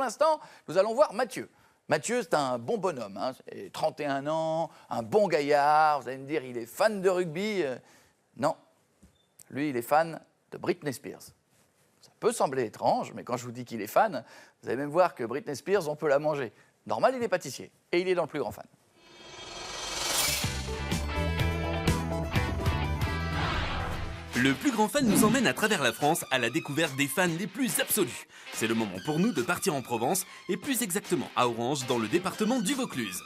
l'instant, nous allons voir Mathieu. Mathieu, c'est un bon bonhomme, hein, 31 ans, un bon gaillard. Vous allez me dire, il est fan de rugby. Non, lui, il est fan de Britney Spears. Ça peut sembler étrange, mais quand je vous dis qu'il est fan, vous allez même voir que Britney Spears, on peut la manger. Normal, il est pâtissier et il est dans le plus grand fan. Le plus grand fan nous emmène à travers la France à la découverte des fans les plus absolus. C'est le moment pour nous de partir en Provence, et plus exactement à Orange, dans le département du Vaucluse.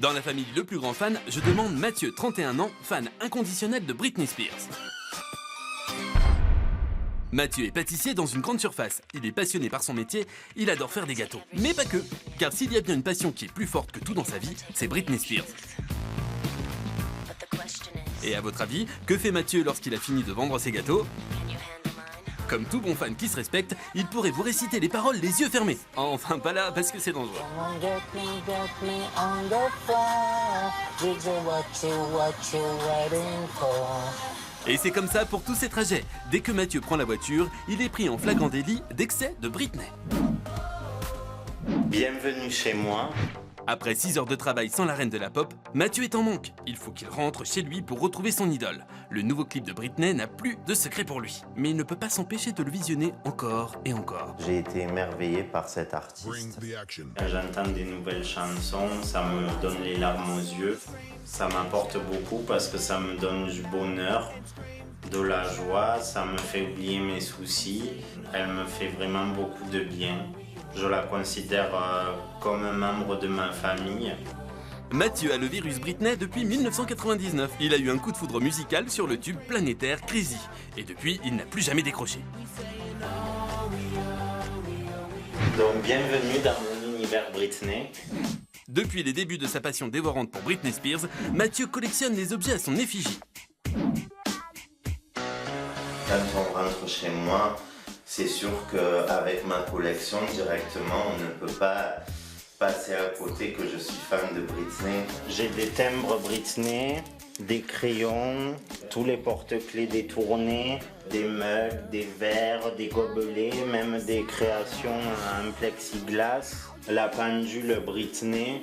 Dans la famille Le Plus Grand Fan, je demande Mathieu, 31 ans, fan inconditionnel de Britney Spears. Mathieu est pâtissier dans une grande surface. Il est passionné par son métier, il adore faire des gâteaux. Mais pas que, car s'il y a bien une passion qui est plus forte que tout dans sa vie, c'est Britney Spears. Et à votre avis, que fait Mathieu lorsqu'il a fini de vendre ses gâteaux? Comme tout bon fan qui se respecte, il pourrait vous réciter les paroles les yeux fermés. Enfin, pas là, parce que c'est dangereux. Et c'est comme ça pour tous ces trajets. Dès que Mathieu prend la voiture, il est pris en flagrant délit d'excès de Britney. Bienvenue chez moi. Après 6 heures de travail sans la reine de la pop, Mathieu est en manque. Il faut qu'il rentre chez lui pour retrouver son idole. Le nouveau clip de Britney n'a plus de secret pour lui. Mais il ne peut pas s'empêcher de le visionner encore et encore. J'ai été émerveillé par cet artiste. Quand j'entends des nouvelles chansons, ça me donne les larmes aux yeux. Ça m'apporte beaucoup parce que ça me donne du bonheur, de la joie, ça me fait oublier mes soucis. Elle me fait vraiment beaucoup de bien. Je la considère comme un membre de ma famille. Mathieu a le virus Britney depuis 1999. Il a eu un coup de foudre musical sur le tube planétaire Crazy. Et depuis, il n'a plus jamais décroché. Donc bienvenue dans mon univers Britney. Depuis les débuts de sa passion dévorante pour Britney Spears, Mathieu collectionne les objets à son effigie. Quand on rentre chez moi, c'est sûr qu'avec ma collection, directement, on ne peut pas passer à côté que je suis fan de Britney. J'ai des timbres Britney, des crayons, tous les porte-clés détournés, des mugs, des verres, des gobelets, même des créations en plexiglas. La pendule Britney,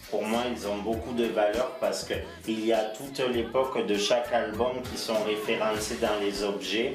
pour moi, ils ont beaucoup de valeur parce qu'il y a toute l'époque de chaque album qui sont référencés dans les objets.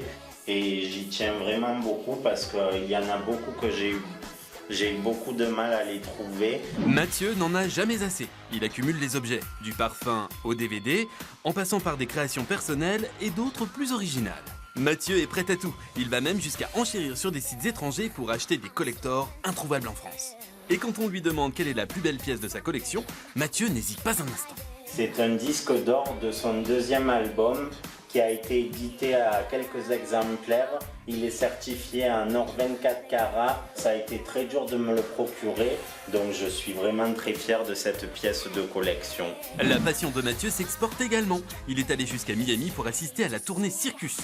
Et j'y tiens vraiment beaucoup parce qu'il y en a beaucoup que j'ai eu beaucoup de mal à les trouver. Mathieu n'en a jamais assez. Il accumule les objets, du parfum au DVD, en passant par des créations personnelles et d'autres plus originales. Mathieu est prêt à tout. Il va même jusqu'à enchérir sur des sites étrangers pour acheter des collectors introuvables en France. Et quand on lui demande quelle est la plus belle pièce de sa collection, Mathieu n'hésite pas un instant. C'est un disque d'or de son deuxième album qui a été édité à quelques exemplaires. Il est certifié en or 24 carats. Ça a été très dur de me le procurer, donc je suis vraiment très fier de cette pièce de collection. La passion de Mathieu s'exporte également. Il est allé jusqu'à Miami pour assister à la tournée Circus.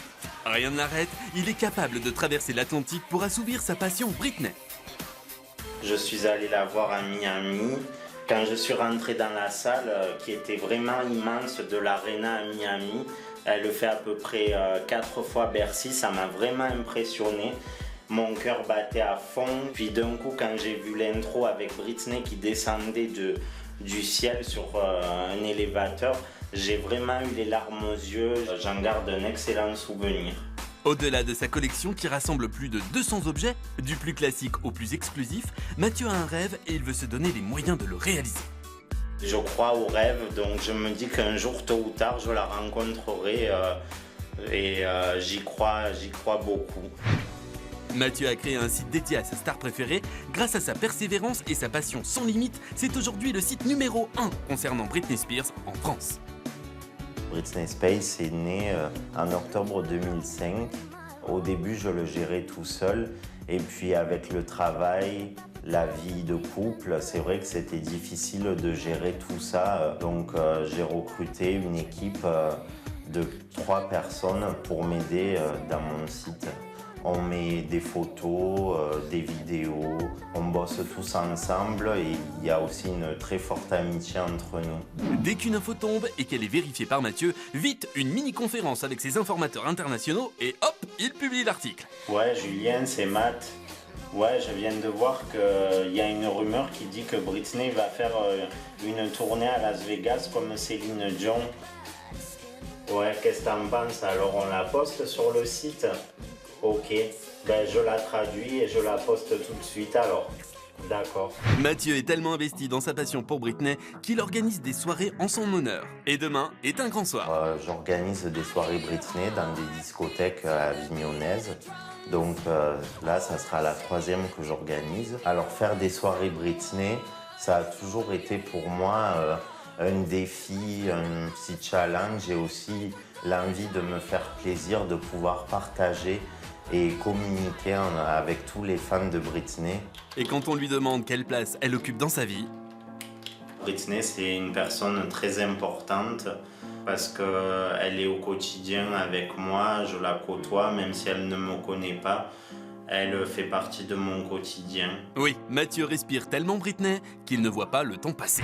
Rien ne l'arrête, il est capable de traverser l'Atlantique pour assouvir sa passion Britney. Je suis allé la voir à Miami. Quand je suis rentré dans la salle, qui était vraiment immense, de l'Arena à Miami, elle fait à peu près 4 fois Bercy, ça m'a vraiment impressionné. Mon cœur battait à fond. Puis d'un coup, quand j'ai vu l'intro avec Britney qui descendait du ciel sur un élévateur, j'ai vraiment eu les larmes aux yeux. J'en garde un excellent souvenir. Au-delà de sa collection qui rassemble plus de 200 objets, du plus classique au plus exclusif, Mathieu a un rêve et il veut se donner les moyens de le réaliser. Je crois au rêve, donc je me dis qu'un jour, tôt ou tard, je la rencontrerai et j'y crois beaucoup. Mathieu a créé un site dédié à sa star préférée. Grâce à sa persévérance et sa passion sans limite, c'est aujourd'hui le site numéro 1 concernant Britney Spears en France. Britney Spears est née en octobre 2005. Au début, je le gérais tout seul. Et puis avec le travail, la vie de couple, c'est vrai que c'était difficile de gérer tout ça. Donc j'ai recruté une équipe de 3 personnes pour m'aider dans mon site. On met des photos, des vidéos, on bosse tous ensemble et il y a aussi une très forte amitié entre nous. Dès qu'une info tombe et qu'elle est vérifiée par Mathieu, vite une mini-conférence avec ses informateurs internationaux et hop, il publie l'article. Ouais, Julien, c'est Matt. Ouais, je viens de voir qu'il y a une rumeur qui dit que Britney va faire une tournée à Las Vegas comme Céline Dion. Ouais, qu'est-ce que t'en penses? Alors on la poste sur le site? Ok, ben je la traduis et je la poste tout de suite alors. D'accord. Mathieu est tellement investi dans sa passion pour Britney qu'il organise des soirées en son honneur. Et demain est un grand soir. J'organise des soirées Britney dans des discothèques avignonnaises. Donc là, ça sera la 3e que j'organise. Alors faire des soirées Britney, ça a toujours été pour moi un défi, un petit challenge et aussi l'envie de me faire plaisir, de pouvoir partager et communiquer avec tous les fans de Britney. Et quand on lui demande quelle place elle occupe dans sa vie, Britney, c'est une personne très importante parce qu'elle est au quotidien avec moi, je la côtoie, même si elle ne me connaît pas. Elle fait partie de mon quotidien. oui, Mathieu respire tellement Britney qu'il ne voit pas le temps passer.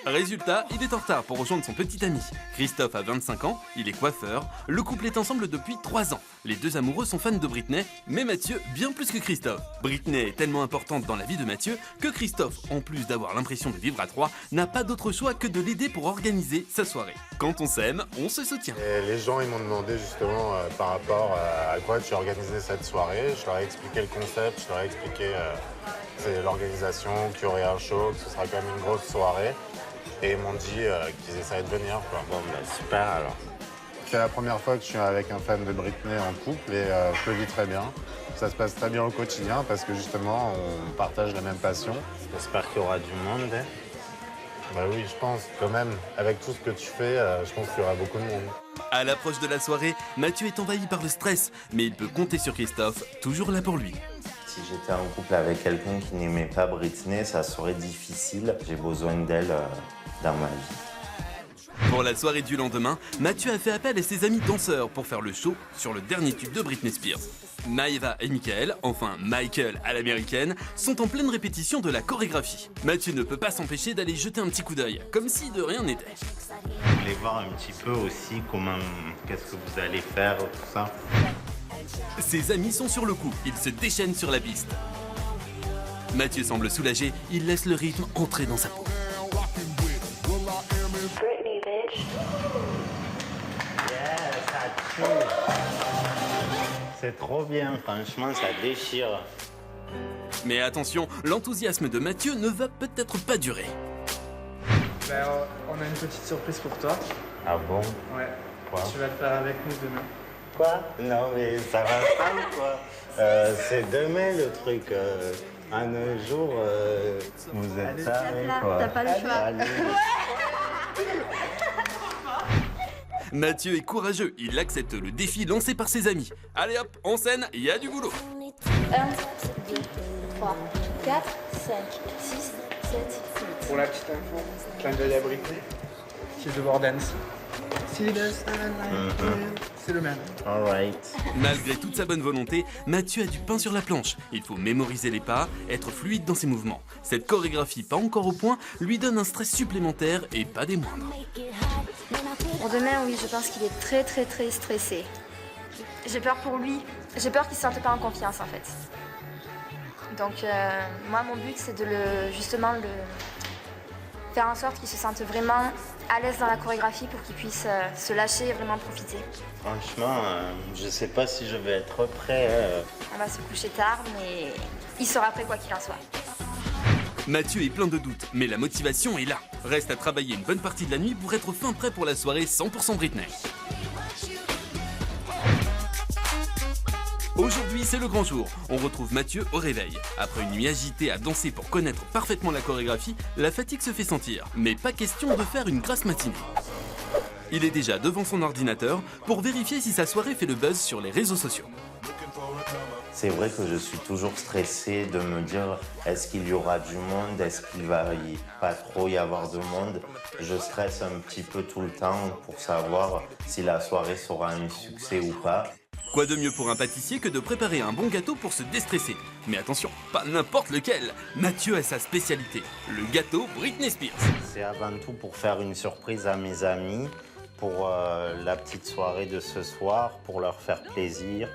Résultat, il est en retard pour rejoindre son petit ami. Christophe a 25 ans, il est coiffeur, le couple est ensemble depuis 3 ans. Les deux amoureux sont fans de Britney, mais Mathieu bien plus que Christophe. Britney est tellement importante dans la vie de Mathieu que Christophe, en plus d'avoir l'impression de vivre à 3, n'a pas d'autre choix que de l'aider pour organiser sa soirée. Quand on s'aime, on se soutient. Et les gens ils m'ont demandé justement par rapport à quoi tu organisais cette soirée. Je leur ai expliqué le concept, je leur ai expliqué c'est l'organisation, qu'il y aurait un show, que ce sera quand même une grosse soirée. Et ils m'ont dit qu'ils essaieraient de venir, quoi. Bon, ben super alors. C'est la première fois que je suis avec un fan de Britney en couple et je le vis très bien. Ça se passe très bien au quotidien parce que justement, on partage la même passion. J'espère qu'il y aura du monde. Hein. Bah oui, je pense quand même, avec tout ce que tu fais, je pense qu'il y aura beaucoup de monde. À l'approche de la soirée, Mathieu est envahi par le stress, mais il peut compter sur Christophe, toujours là pour lui. Si j'étais en couple avec quelqu'un qui n'aimait pas Britney, ça serait difficile. J'ai besoin d'elle dans ma vie. Pour la soirée du lendemain, Mathieu a fait appel à ses amis danseurs pour faire le show sur le dernier tube de Britney Spears. Maëva et Michael, enfin Michael à l'américaine, sont en pleine répétition de la chorégraphie. Mathieu ne peut pas s'empêcher d'aller jeter un petit coup d'œil, comme si de rien n'était. Vous voulez voir un petit peu aussi qu'est-ce que vous allez faire, tout ça. Ses amis sont sur le coup, ils se déchaînent sur la piste. Mathieu semble soulagé, il laisse le rythme entrer dans sa peau. Britney, bitch. Yeah, ça tue. C'est trop bien, franchement, ça déchire. Mais attention, l'enthousiasme de Mathieu ne va peut-être pas durer. Ben, on a une petite surprise pour toi. Ah bon? Ouais. Quoi? Tu vas le faire avec nous demain. Quoi? Non, mais ça va pas ou quoi? C'est demain le truc. Un jour, vous êtes tarés, quoi. T'as pas le choix. Allez. Mathieu est courageux, il accepte le défi lancé par ses amis. Allez hop, en scène, il y a du boulot. 1, 2, 3, 4, 5, 6, 7, 8. Pour la petite info, clin d'œil à Britney. She's the war dance. See the sunlight, c'est le même. Alright. Malgré toute sa bonne volonté, Mathieu a du pain sur la planche. Il faut mémoriser les pas, être fluide dans ses mouvements. Cette chorégraphie pas encore au point lui donne un stress supplémentaire et pas des moindres. Pour demain, oui, je pense qu'il est très très très stressé. J'ai peur pour lui. J'ai peur qu'il ne se sente pas en confiance en fait. Donc moi, mon but, c'est de faire en sorte qu'il se sente vraiment à l'aise dans la chorégraphie pour qu'il puisse se lâcher et vraiment profiter. Franchement, je sais pas si je vais être prêt. On va se coucher tard, mais il sera prêt quoi qu'il en soit. Mathieu est plein de doutes, mais la motivation est là. Reste à travailler une bonne partie de la nuit pour être fin prêt pour la soirée 100% Britney. Aujourd'hui, c'est le grand jour. On retrouve Mathieu au réveil. Après une nuit agitée à danser pour connaître parfaitement la chorégraphie, la fatigue se fait sentir. Mais pas question de faire une grasse matinée. Il est déjà devant son ordinateur pour vérifier si sa soirée fait le buzz sur les réseaux sociaux. C'est vrai que je suis toujours stressé de me dire est-ce qu'il y aura du monde, est-ce qu'il va pas trop y avoir de monde. Je stresse un petit peu tout le temps pour savoir si la soirée sera un succès ou pas. Quoi de mieux pour un pâtissier que de préparer un bon gâteau pour se déstresser. Mais attention, pas n'importe lequel. Mathieu a sa spécialité, le gâteau Britney Spears. C'est avant tout pour faire une surprise à mes amis, pour la petite soirée de ce soir, pour leur faire plaisir.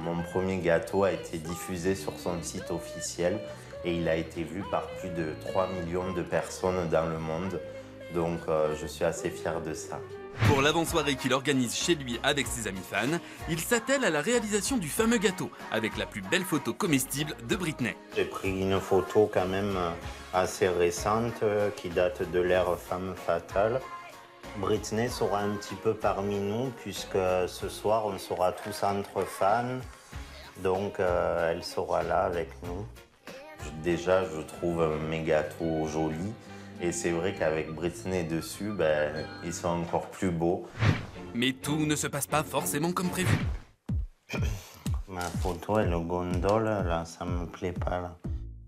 Mon premier gâteau a été diffusé sur son site officiel et il a été vu par plus de 3 millions de personnes dans le monde. Donc je suis assez fier de ça. Pour l'avant-soirée qu'il organise chez lui avec ses amis fans, il s'attelle à la réalisation du fameux gâteau avec la plus belle photo comestible de Britney. J'ai pris une photo quand même assez récente qui date de l'ère femme fatale. Britney sera un petit peu parmi nous puisque ce soir on sera tous entre fans, donc elle sera là avec nous. Déjà je trouve mes gâteaux jolis et c'est vrai qu'avec Britney dessus, ils sont encore plus beaux. Mais tout ne se passe pas forcément comme prévu. Ma photo et le gondole là, ça me plaît pas là.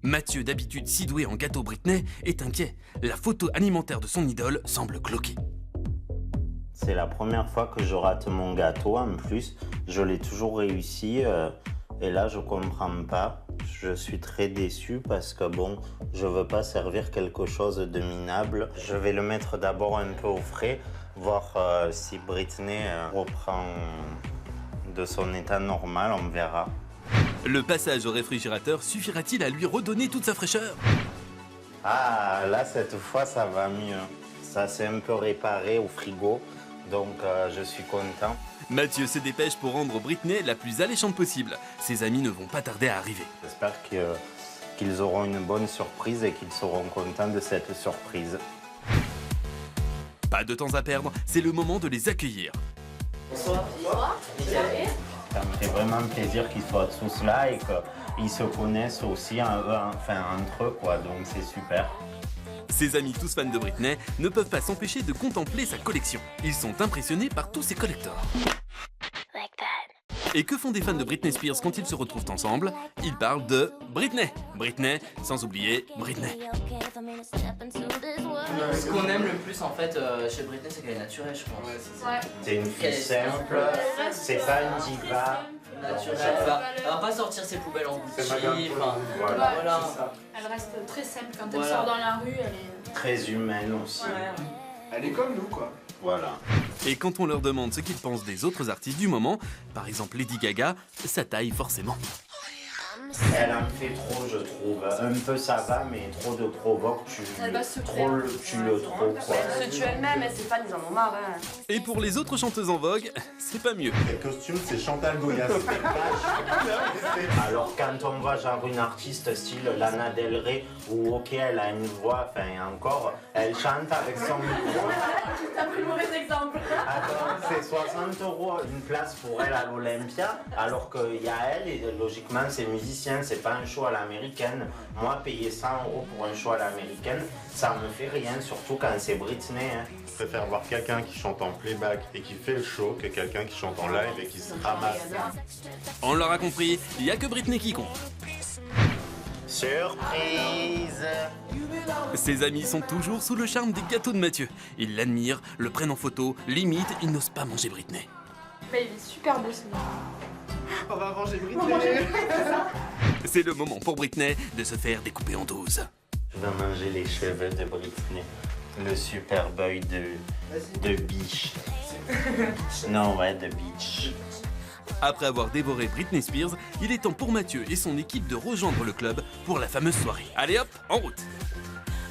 Mathieu, d'habitude si doué en gâteau Britney, est inquiet. La photo alimentaire de son idole semble cloquée. C'est la première fois que je rate mon gâteau, en plus, je l'ai toujours réussi et là je comprends pas. Je suis très déçu parce que bon, je veux pas servir quelque chose de minable. Je vais le mettre d'abord un peu au frais, voir si Britney reprend de son état normal, on verra. Le passage au réfrigérateur suffira-t-il à lui redonner toute sa fraîcheur? Ah, là cette fois ça va mieux. Ça s'est un peu réparé au frigo. Donc je suis content. Mathieu se dépêche pour rendre Britney la plus alléchante possible. Ses amis ne vont pas tarder à arriver. J'espère qu'ils auront une bonne surprise et qu'ils seront contents de cette surprise. Pas de temps à perdre, c'est le moment de les accueillir. Bonsoir. Ça me fait vraiment plaisir qu'ils soient tous là et qu'ils se connaissent aussi entre eux, quoi. Donc c'est super. Ses amis, tous fans de Britney, ne peuvent pas s'empêcher de contempler sa collection. Ils sont impressionnés par tous ses collectors. Et que font des fans de Britney Spears quand ils se retrouvent ensemble? Ils parlent de Britney. Britney, sans oublier Britney. Ce qu'on aime le plus en fait chez Britney, c'est qu'elle est naturelle, je pense. Ouais. C'est une fille simple, c'est pas une diva. Naturelle, elle va pas sortir ses poubelles en Gucci, enfin, Voilà. voilà. Elle reste très simple quand Voilà. elle sort dans la rue, elle est... Très humaine aussi. Ouais. Elle est comme nous, quoi. Voilà. Et quand on leur demande ce qu'ils pensent des autres artistes du moment, par exemple Lady Gaga, ça taille forcément. Elle en fait trop, je trouve. Un peu ça va, mais trop de provoque, tu le trop, quoi. Se tue elle-même, et c'est pas, ils en ont marre. Hein. Et pour les autres chanteuses en vogue, c'est pas mieux. Le costume, c'est Chantal Goya. Alors quand on voit genre une artiste style Lana Del Rey, où ok, elle a une voix, enfin encore, elle chante avec son micro. T'as pris le mauvais exemple. Attends, c'est 60 € une place pour elle à l'Olympia, alors qu'il y a elle, et logiquement c'est musicien, c'est pas un show à l'américaine. Moi, payer 100 € pour un show à l'américaine, ça me fait rien, surtout quand c'est Britney. Hein. Je préfère voir quelqu'un qui chante en playback et qui fait le show que quelqu'un qui chante en live et qui se ramasse. On l'aura compris, il n'y a que Britney qui compte. Surprise! Ses amis sont toujours sous le charme des gâteaux de Mathieu. Ils l'admirent, le prennent en photo, limite, ils n'osent pas manger Britney. Mais il est super beau ce mec. On va manger Britney. C'est le moment pour Britney de se faire découper en 12. Je vais manger les cheveux de Britney. Le super boy de biche. Non, ouais, de bitch. Après avoir dévoré Britney Spears, il est temps pour Mathieu et son équipe de rejoindre le club pour la fameuse soirée. Allez hop, en route!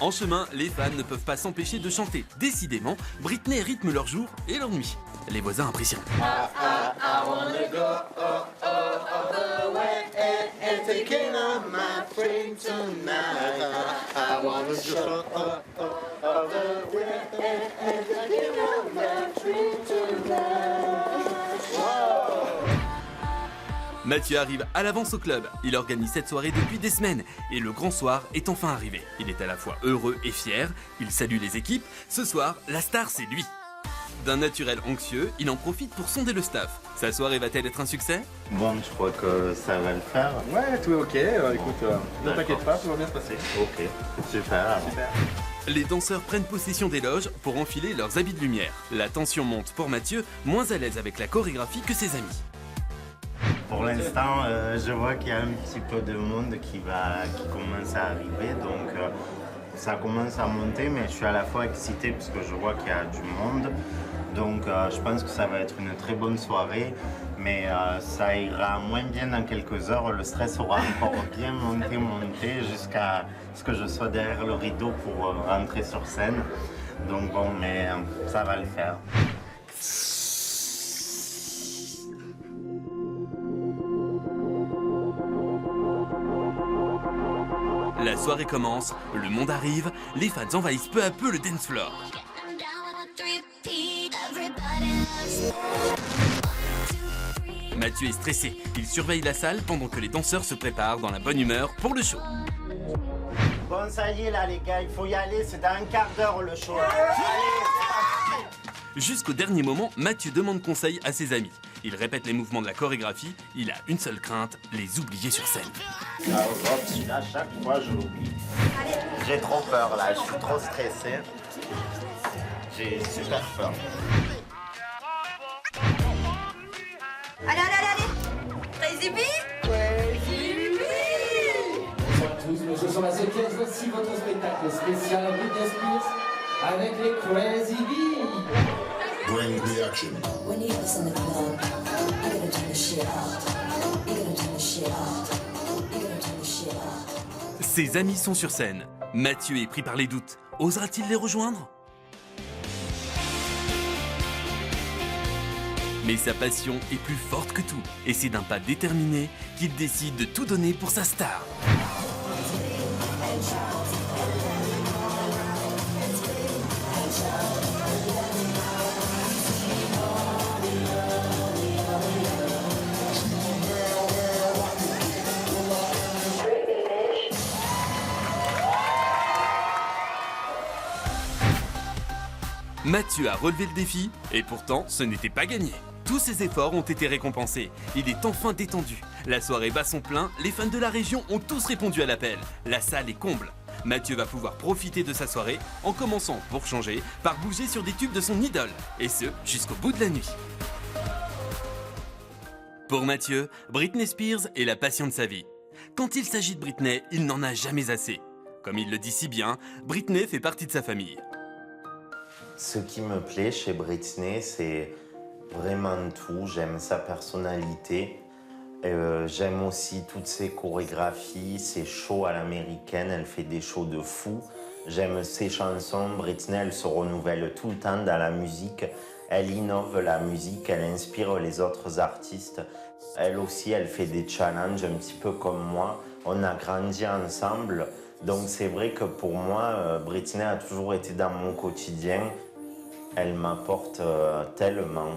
En chemin, les fans ne peuvent pas s'empêcher de chanter. Décidément, Britney rythme leur jour et leur nuit. Les voisins apprécient. Mathieu arrive à l'avance au club. Il organise cette soirée depuis des semaines et le grand soir est enfin arrivé. Il est à la fois heureux et fier. Il salue les équipes. Ce soir, la star, c'est lui. D'un naturel anxieux, il en profite pour sonder le staff. Sa soirée va-t-elle être un succès? Bon, je crois que ça va le faire. Ouais, tout est ok. Écoute, ne t'inquiète pas, tout va bien se passer. Ok, super. Super. Les danseurs prennent possession des loges pour enfiler leurs habits de lumière. La tension monte pour Mathieu, moins à l'aise avec la chorégraphie que ses amis. Pour l'instant, je vois qu'il y a un petit peu de monde qui commence à arriver, donc ça commence à monter, mais je suis à la fois excité parce que je vois qu'il y a du monde, Donc je pense que ça va être une très bonne soirée, mais ça ira moins bien dans quelques heures. Le stress aura encore bien monté jusqu'à ce que je sois derrière le rideau pour rentrer sur scène. Donc bon, mais ça va le faire. La soirée commence, le monde arrive, les fans envahissent peu à peu le dance floor. Mathieu est stressé, il surveille la salle pendant que les danseurs se préparent dans la bonne humeur pour le show. Bon, ça y est là les gars, il faut y aller, c'est dans un quart d'heure le show. Allez, Jusqu'au dernier moment, Mathieu demande conseil à ses amis. Il répète les mouvements de la chorégraphie, il a une seule crainte, les oublier sur scène. ah, hop, celui-là, chaque fois je l'oublie. J'ai trop peur là, je suis trop stressé. J'ai super peur. Allez, allez, allez, allez. Crazy Bee. Bonjour à tous, ce sont la 7e, voici votre spectacle spécial Britney Spears avec les Crazy Bee. Bring the action. When you listen to the club, you gotta turn the shit off. You gotta turn the shit off. You gotta turn the shit off. Ses amis sont sur scène. Mathieu est pris par les doutes. Osera-t-il les rejoindre ? Mais sa passion est plus forte que tout. Et c'est d'un pas déterminé qu'il décide de tout donner pour sa star. Mathieu a relevé le défi, et pourtant, ce n'était pas gagné. Tous ses efforts ont été récompensés. Il est enfin détendu. La soirée bat son plein, les fans de la région ont tous répondu à l'appel. La salle est comble. Mathieu va pouvoir profiter de sa soirée en commençant, pour changer, par bouger sur des tubes de son idole. Et ce, jusqu'au bout de la nuit. Pour Mathieu, Britney Spears est la passion de sa vie. Quand il s'agit de Britney, il n'en a jamais assez. Comme il le dit si bien, Britney fait partie de sa famille. Ce qui me plaît chez Britney, c'est vraiment tout. J'aime sa personnalité. J'aime aussi toutes ses chorégraphies, ses shows à l'américaine. Elle fait des shows de fou. J'aime ses chansons. Britney, elle se renouvelle tout le temps dans la musique. Elle innove la musique, elle inspire les autres artistes. Elle aussi, elle fait des challenges un petit peu comme moi. On a grandi ensemble. Donc c'est vrai que pour moi, Britney a toujours été dans mon quotidien. Elle m'apporte tellement.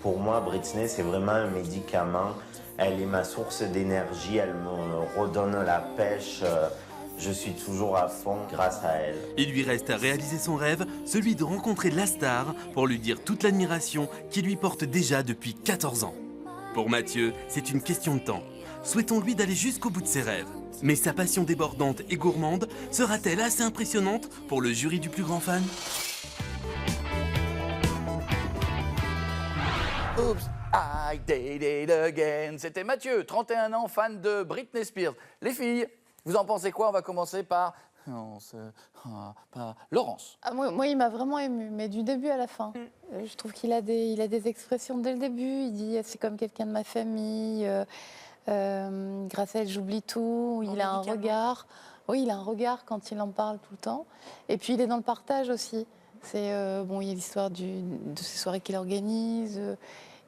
Pour moi, Britney, c'est vraiment un médicament. Elle est ma source d'énergie, elle me redonne la pêche. Je suis toujours à fond grâce à elle. Il lui reste à réaliser son rêve, celui de rencontrer la star pour lui dire toute l'admiration qu'il lui porte déjà depuis 14 ans. Pour Mathieu, c'est une question de temps. Souhaitons-lui d'aller jusqu'au bout de ses rêves. Mais sa passion débordante et gourmande sera-t-elle assez impressionnante pour le jury du plus grand fan ? Oops, I did it again. C'était Mathieu, 31 ans, fan de Britney Spears. Les filles, vous en pensez quoi? On va commencer par Laurence. Ah, moi, il m'a vraiment émue, mais du début à la fin. Je trouve qu'il a des expressions dès le début. Il dit c'est comme quelqu'un de ma famille. Grâce à elle, j'oublie tout. Il a un regard. Oui, il a un regard quand il en parle tout le temps. Et puis, il est dans le partage aussi. C'est bon, il y a l'histoire de ces soirées qu'il organise.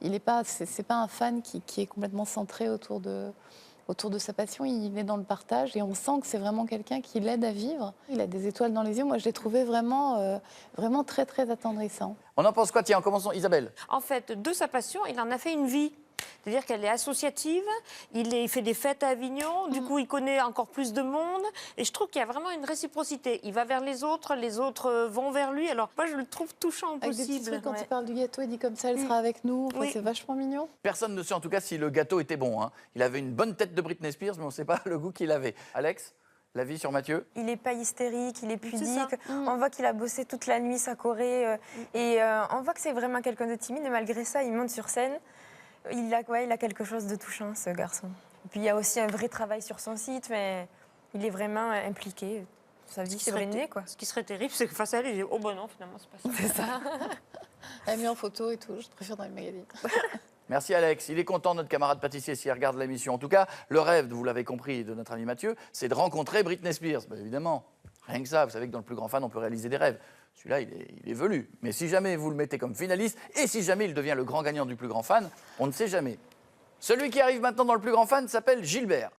Il n'est pas, c'est pas un fan qui est complètement centré autour de sa passion. Il est dans le partage et on sent que c'est vraiment quelqu'un qui l'aide à vivre. Il a des étoiles dans les yeux. Moi, je l'ai trouvé vraiment, vraiment très, très attendrissant. On en pense quoi? Tiens, commençons. Isabelle. En fait, de sa passion, il en a fait une vie. C'est-à-dire qu'elle est associative, il fait des fêtes à Avignon, du coup il connaît encore plus de monde, et je trouve qu'il y a vraiment une réciprocité. Il va vers les autres vont vers lui, alors moi je le trouve touchant Avec possible. des petits trucs, quand il parle du gâteau, il dit comme ça, elle sera avec nous, enfin, c'est vachement mignon. Personne ne sait en tout cas si le gâteau était bon, hein. Il avait une bonne tête de Britney Spears, mais on ne sait pas le goût qu'il avait. Alex, l'avis sur Mathieu? Il n'est pas hystérique, il est pudique. On voit qu'il a bossé toute la nuit sa choré, et on voit que c'est vraiment quelqu'un de timide, et malgré ça, il monte sur scène. Il a quelque chose de touchant, ce garçon. Et puis il y a aussi un vrai travail sur son site, mais il est vraiment impliqué. Ça veut dire que c'est Britney, quoi. Ce qui serait terrible, c'est que face à elle, il dit « Oh ben non, finalement, c'est pas ça. » C'est ça. Elle a mis en photo et tout, je préfère dans les magazines. Merci Alex. Il est content, notre camarade pâtissier, s'il regarde l'émission. En tout cas, le rêve, vous l'avez compris, de notre ami Mathieu, c'est de rencontrer Britney Spears. Ben, évidemment, rien que ça. Vous savez que dans le plus grand fan, on peut réaliser des rêves. Celui-là, il est velu. Mais si jamais vous le mettez comme finaliste, et si jamais il devient le grand gagnant du plus grand fan, on ne sait jamais. Celui qui arrive maintenant dans le plus grand fan s'appelle Gilbert.